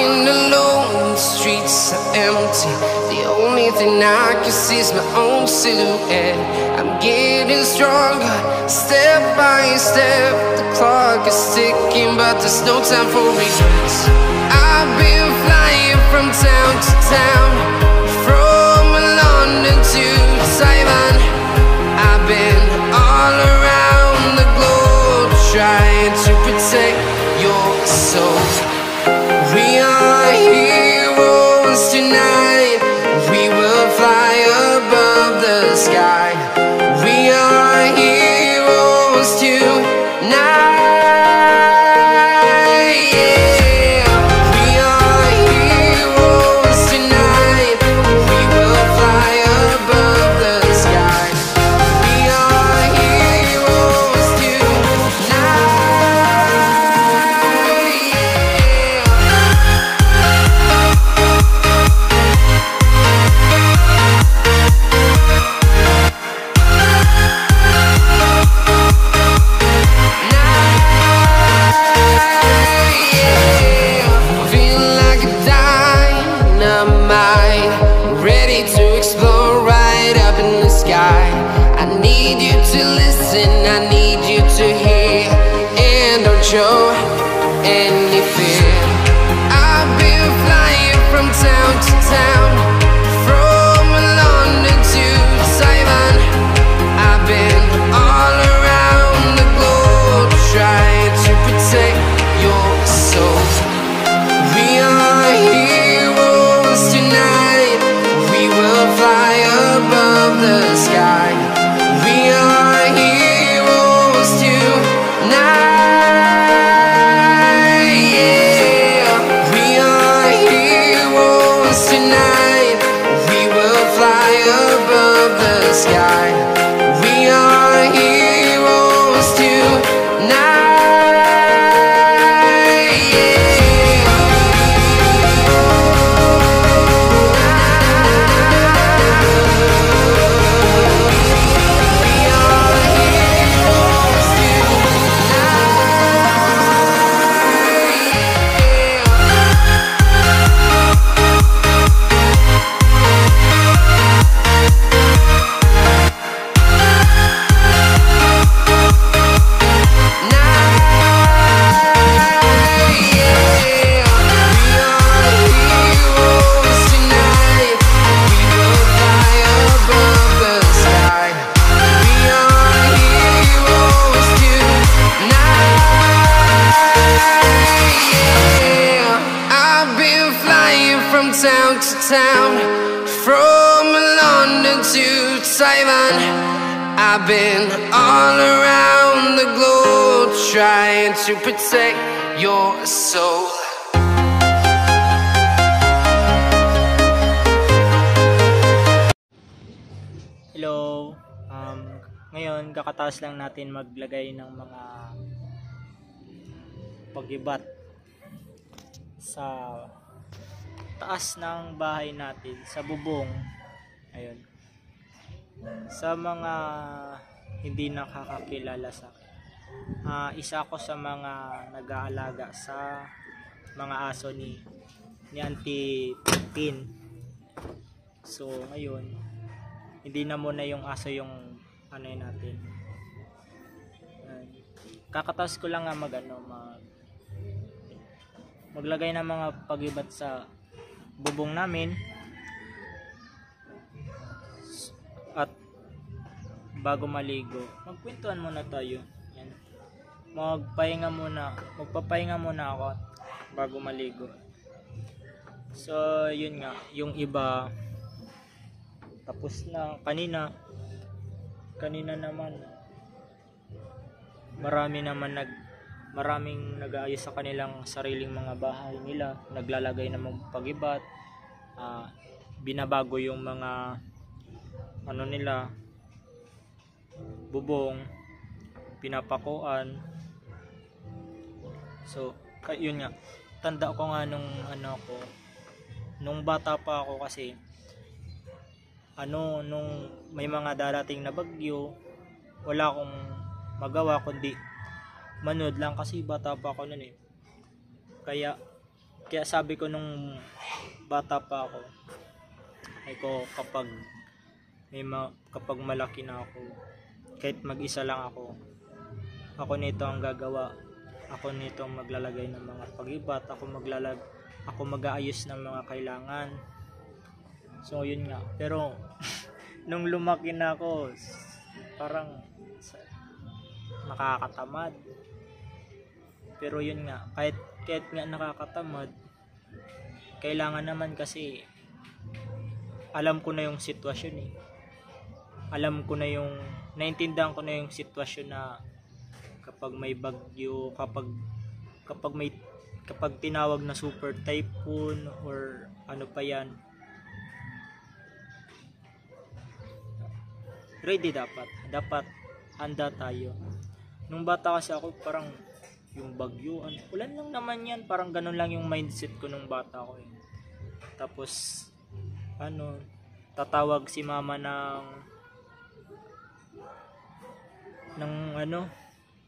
walking alone, the streets are empty. The only thing I can see is my own silhouette. I'm getting stronger, step by step. The clock is ticking, but there's no time for regrets. I've been flying from town to town, from London to Taiwan. I've been all around the globe, trying to protect your soul. We are heroes tonight. We will fly above the sky. We are heroes tonight. Yeah. We are heroes tonight. We will fly above the sky. We are heroes tonight. I need you to hear, and don't show any fear. I've been flying from town to town, from London to Taiwan. I've been all around the globe, trying to protect your soul. We are heroes tonight. We will fly above the sky. We are heroes tonight. Yeah. We are heroes tonight. We will fly above the sky. We are heroes tonight. Town to town, from London to Taiwan. I've been all around the globe, trying to protect your soul. Hello, ngayon kakataas lang natin maglagay ng mga pag-ibat sa taas ng bahay natin, sa bubong. Ayun, sa mga hindi nakakakilala sa akin, isa ako sa mga nag-aalaga sa mga aso ni Auntie Tin. So ngayon, hindi na muna yung aso yung ano natin. Kakataas ko lang nga maglagay ng mga pag-ibat sa bubong namin. At bago maligo, magkwentuhan muna tayo. Yan. Magpapahinga muna ako bago maligo. So yun nga, yung iba tapos na kanina naman, maraming nag-aayos sa kanilang sariling mga bahay nila, naglalagay ng mga pag-ibat, binabago yung mga nila, bubong, pinapakuan. So yun nga, tanda ko nga nung bata pa ako, kasi nung may mga darating na bagyo, wala akong magawa kundi manood lang, kasi bata pa ako noon eh. Kaya Kaya sabi ko nung bata pa ako, ay ko kapag malaki na ako, kahit mag-isa lang ako nito ang gagawa. Ako nito ang maglalagay ng mga pagibat, ako mag-aayos ng mga kailangan. So yun nga. Pero nung lumaki na ako, parang nakakatamad. Pero yun nga, kahit nga nakakatamad, kailangan naman kasi alam ko na yung sitwasyon eh. Naintindihan ko na yung sitwasyon na kapag may bagyo, kapag tinawag na super typhoon or ano pa yan, ready dapat handa tayo. Nung bata kasi ako, parang yung bagyo, ulan lang naman yan, parang ganun lang yung mindset ko nung bata ko eh. Tapos tatawag si mama ng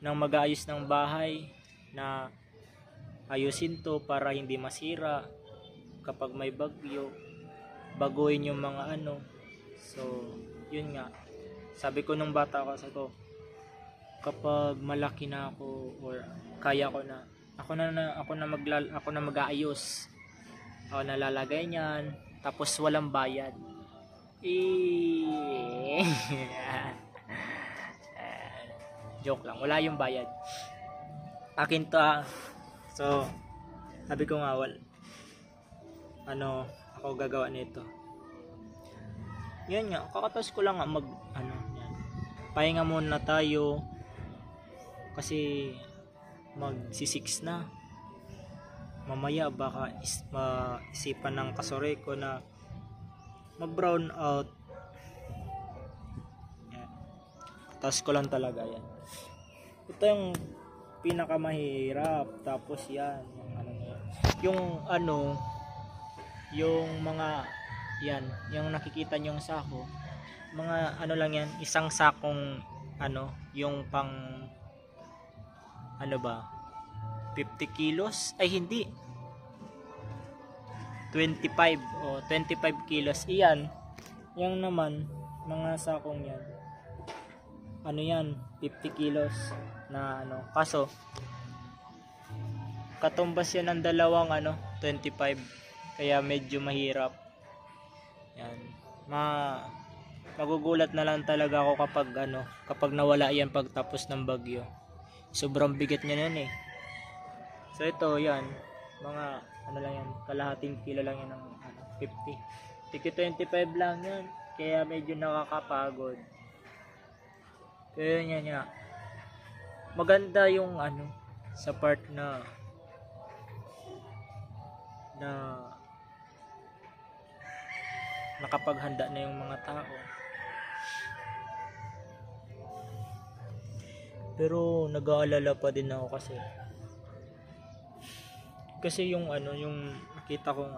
mag-aayos ng bahay, na ayusin to para hindi masira kapag may bagyo, baguhin yung mga so yun nga, sabi ko nung bata ko, kapag malaki na ako or kaya ko na, ako na mag-aayos, ako na lalagay niyan, tapos walang bayad. Joke lang, wala yung bayad, akin to So sabi ko nga, ako gagawa nito. Yan nga, kakatapos ko lang yan. Pahinga muna tayo kasi magsi-6 na. Mamaya baka maisipan ng kasore ko na mag-brown out. Yan. Task ko lang talaga yan. Ito yung pinakamahirap. Tapos yan, yung mga yan, yung nakikita nyo yung sako, mga lang yan, isang sakong yung pang 50 kilos, ay hindi, 25 kilos. Iyan, yung naman mga sakong yan, yan 50 kilos na kaso katumbas yan ng dalawang 25, kaya medyo mahirap yan. Magugulat na lang talaga ako kapag nawala yan pagtapos ng bagyo. Sobrang bigat niya nun eh. So ito yan, mga lang yan, kalahating kilo lang yan ng 50. Tiki 25 lang yan, kaya medyo nakakapagod. Kaya yan nga, maganda yung sa part na nakapaghanda na yung mga tao. Pero nag-aalala pa din ako kasi yung yung nakita kong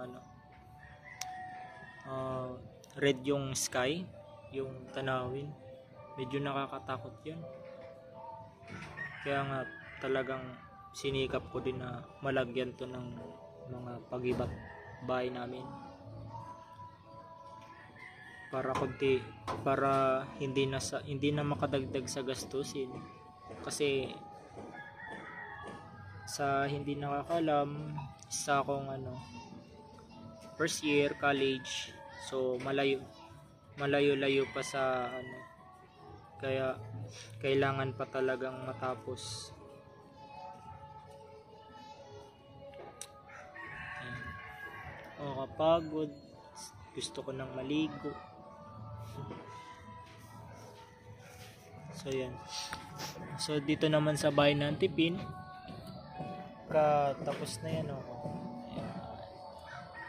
red yung sky, yung tanawin, medyo nakakatakot yun. Kaya nga talagang sinikap ko din na malagyan to ng mga pagibat bahay namin para hindi na makadagdag sa gastusin. Kasi sa hindi nakakalam, isa akong first year college, so malayo pa sa kaya kailangan pa talagang matapos. Kapagod, gusto ko nang maligo. So yan. So dito naman sa bahay ng Tipin, tapos na yan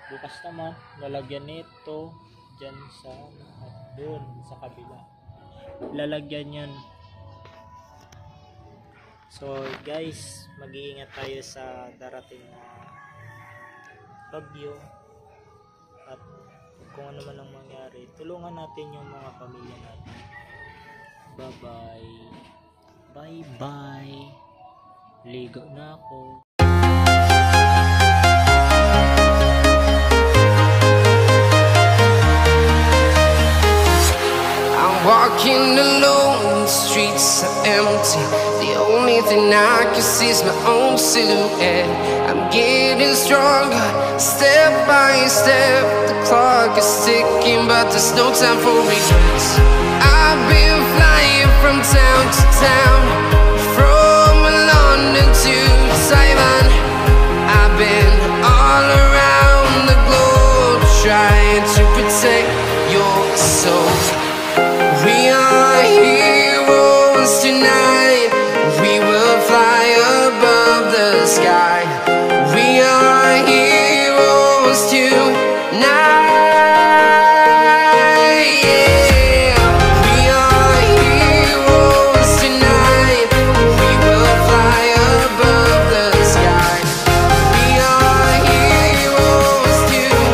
bukas naman lalagyan nito dyan doon sa kabila, lalagyan yan. So guys, mag-iingat tayo sa darating na bagyo, at kung ano man ang mangyari, tulungan natin yung mga pamilya natin. Bye bye. Ligo na ako. walking alone, the streets are empty. The only thing I can see is my own silhouette. I'm getting stronger, step by step. The clock is ticking, but there's no time for regrets. I've been flying from town to town, from London to Taiwan. I've been all around the globe, trying to protect your soul. We are heroes tonight. We will fly above the sky. We are heroes tonight. Yeah. We are heroes tonight. We will fly above the sky. We are heroes tonight.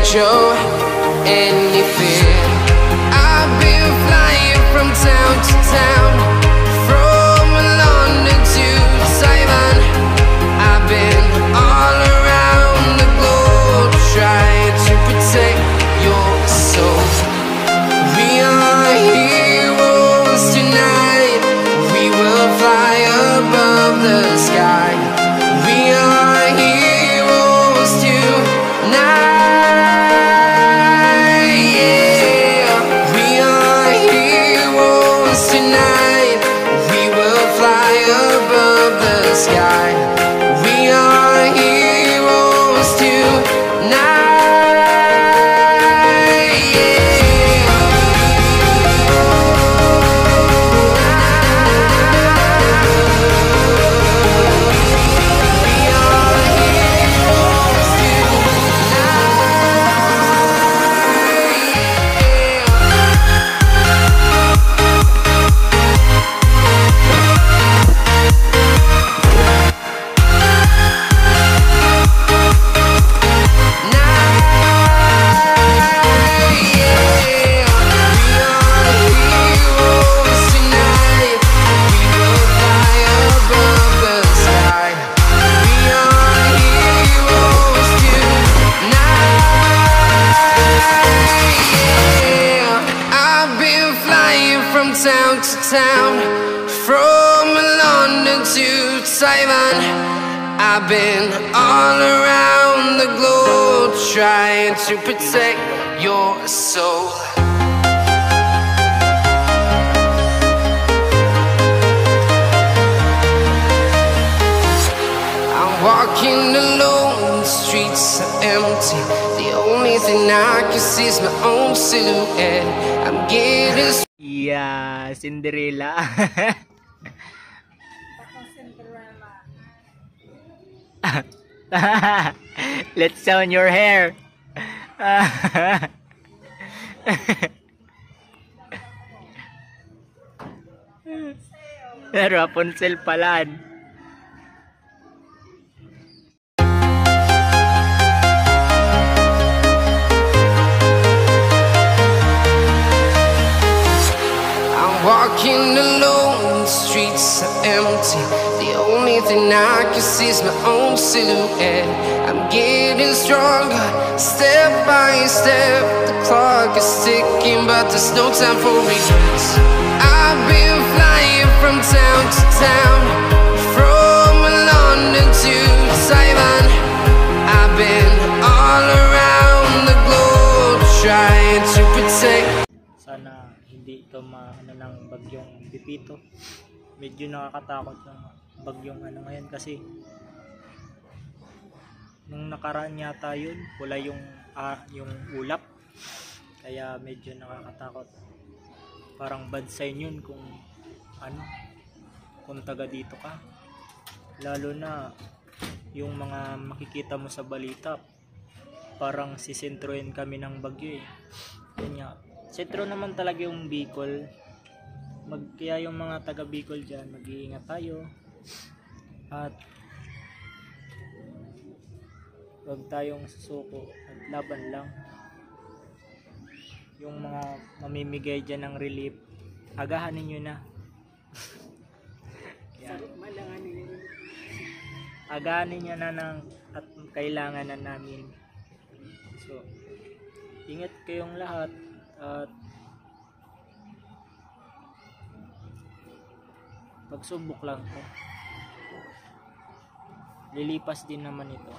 Show any fear. I've been flying from town to town, from London to Taiwan. I've been all around the globe, trying to protect your soul. We are heroes tonight. We will fly above the sky. We are heroes tonight. Tonight, we will fly above the sky. We are heroes tonight. Town to town, from London to Taiwan. I've been all around the globe, trying to protect your soul. I'm walking alone, the streets are empty. The only thing I can see is my own silhouette. I'm getting Yeah, Cinderella. Let's sound your hair. Rapunzel palan. walking alone, the streets are empty. The only thing I can see is my own silhouette. I'm getting stronger, step by step. The clock is ticking, but there's no time for regrets. I've been flying from town to town, from London to Taiwan. I've been all around the globe, trying to protect. Sana hindi ito maano ng bagyong Pipito. Medyo nakakatakot yung bagyong ano ngayon kasi nung nakaraan yata yun, wala yung ulap. Kaya medyo nakakatakot. Parang bad sign yun kung kung taga dito ka. Lalo na yung mga makikita mo sa balita, parang sisentroin kami ng bagyo eh. Kanya Sentro naman talaga yung Bicol. Kaya yung mga taga Bicol dyan, mag-iingat tayo. At huwag tayong susuko at laban lang. Yung mga mamimigay dyan ng relief, agahanin nyo na. Yan. Agahanin nyo na at kailangan na namin. So, ingat kayong lahat at pagsubok lang to. Lilipas din naman ito.